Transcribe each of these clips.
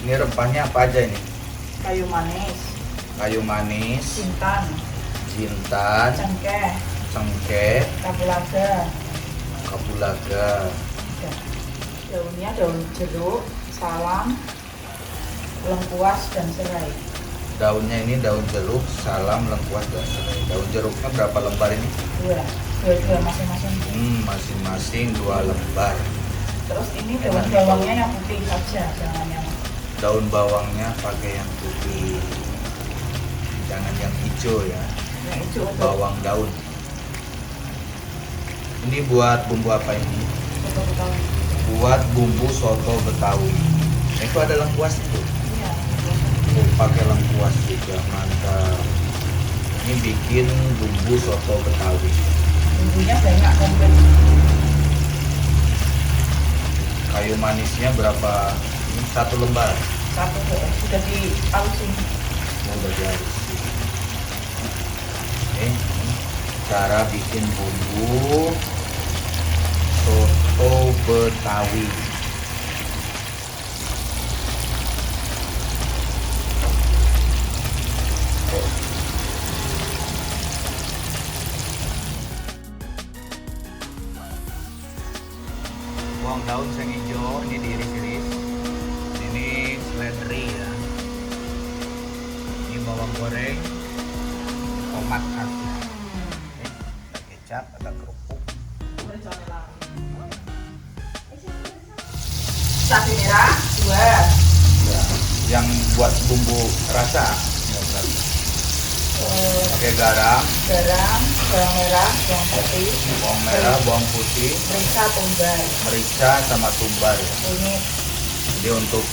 Ini rempahnya apa aja ini? Kayu manis, Kayu manis, jintan, cengkeh, kapulaga. Daunnya daun jeruk, salam, lengkuas, dan serai. Daunnya ini daun jeruk, salam, lengkuas, dan serai. Daun jeruknya berapa lembar ini? Dua masing-masing. Masing-masing 2 lembar. Terus ini daun bawangnya yang putih saja, jangan yang Daun bawangnya pakai yang putih, jangan yang hijau ya. hijau. Bawang daun. Ini buat bumbu apa ini? Soto Betawi. Buat bumbu soto Betawi. Nah, itu ada lengkuas itu. Iya. Pakai lengkuas juga, mantap. Ini bikin bumbu soto Betawi. Bumbunya banyak komplit. Kayu manisnya berapa? Ini 1 lembar. Satu sudah dihalusin. Udah dihalus. Ini cara bikin bumbu soto Betawi. Bawang daun yang hijau ini diiris-iris. Ini seledri ya. Ini bawang goreng, tomat asin. Ada kecap, ada kerupuk. Cabai merah 2. Ya, yang buat bumbu rasa. Pakai garam, Bawang merah, bawang putih, bawang merah, bawang putih, merica, tumbar, merica sama tumbar ya. kunyit. Jadi untuk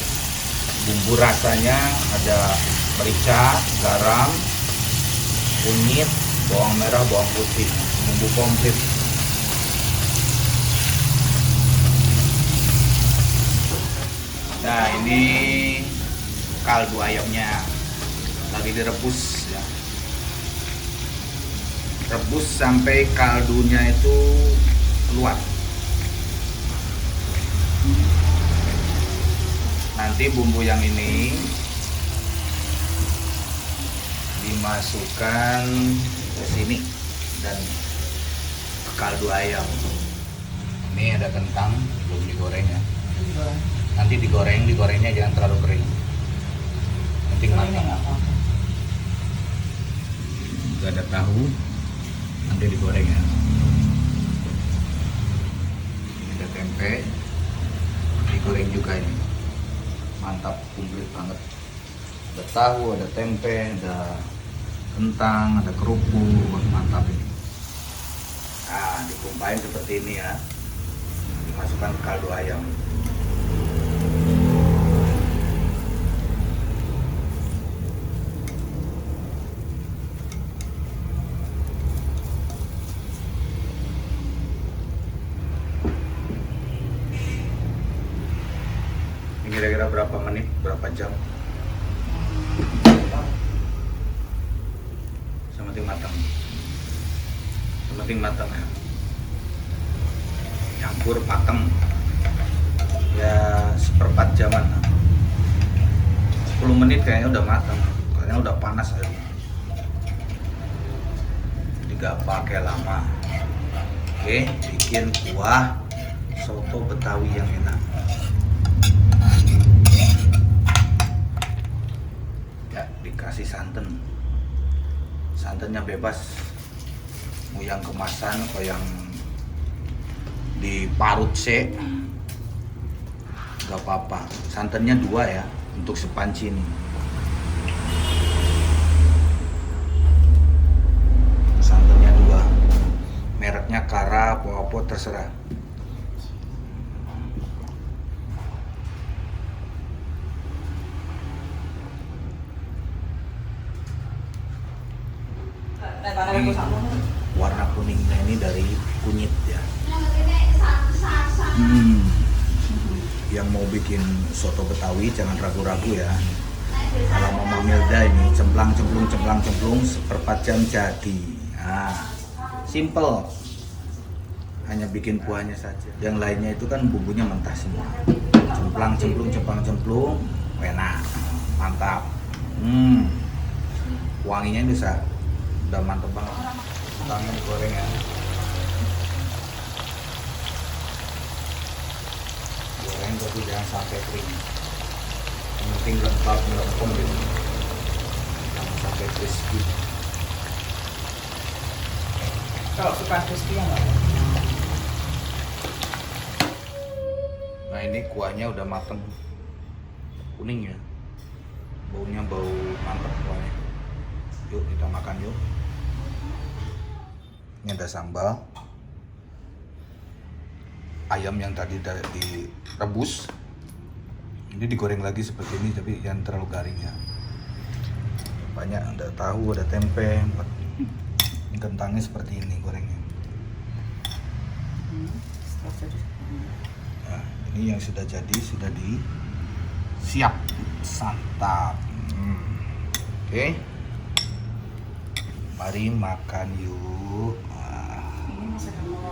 bumbu rasanya ada merica, garam, kunyit, bawang merah, bawang putih, bumbu komplit. Nah, ini kaldu ayamnya lagi direbus ya. Rebus sampai kaldunya itu keluar. Nanti bumbu yang ini dimasukkan ke sini dan ke kaldu ayam. Ini ada kentang belum digoreng ya. Nanti digorengnya jangan terlalu kering. Penting matang. Juga ada tahu, nanti digoreng ya. Ini ada tempe, digoreng juga ini. Mantap, komplit banget. Ada tahu, ada tempe, ada kentang, ada kerupuk, mantap ini. Nah, dikumpain seperti ini ya. Dimasukkan ke kaldu ayam. Ini kira-kira berapa menit, berapa jam? Sementing matang ya. Campur matang ya, 1/4 jaman. 10 menit kayaknya udah matang, kayaknya udah panas airnya. Jadi gak pakai lama. Oke, bikin kuah soto Betawi yang enak. Ya, dikasih santan. Santannya bebas, mau yang kemasan atau yang diparut sih gak apa-apa. Santannya 2 ya untuk sepanci ini. Santannya 2, mereknya Kara apa terserah. Ini warna kuningnya ini dari kunyit ya. Yang mau bikin soto Betawi jangan ragu-ragu ya. Kalau Mama Milda ini cemplang 1/4 jam jadi. Nah, simple. Hanya bikin kuahnya saja. Yang lainnya itu kan bumbunya mentah semua. Cemplang enak, mantap. Wanginya bisa udah mantep banget. Kentangnya digoreng ya. Goreng tapi jangan sampai kering. Yang penting lembab melempem gitu. Jangan sampai crispy. Kalau suka crispy ya nggak? Nah ini kuahnya udah mateng, kuning ya, baunya bau mantap kuahnya. Yuk kita makan yuk. Ini ada sambal, ayam yang tadi direbus, ini digoreng lagi seperti ini tapi jangan terlalu garing ya. Banyak, ada tahu, ada tempe, ini kentangnya seperti ini gorengnya. Nah, ini yang sudah jadi, sudah siap santap. Oke. Mari makan yuk. Ini masih ada mau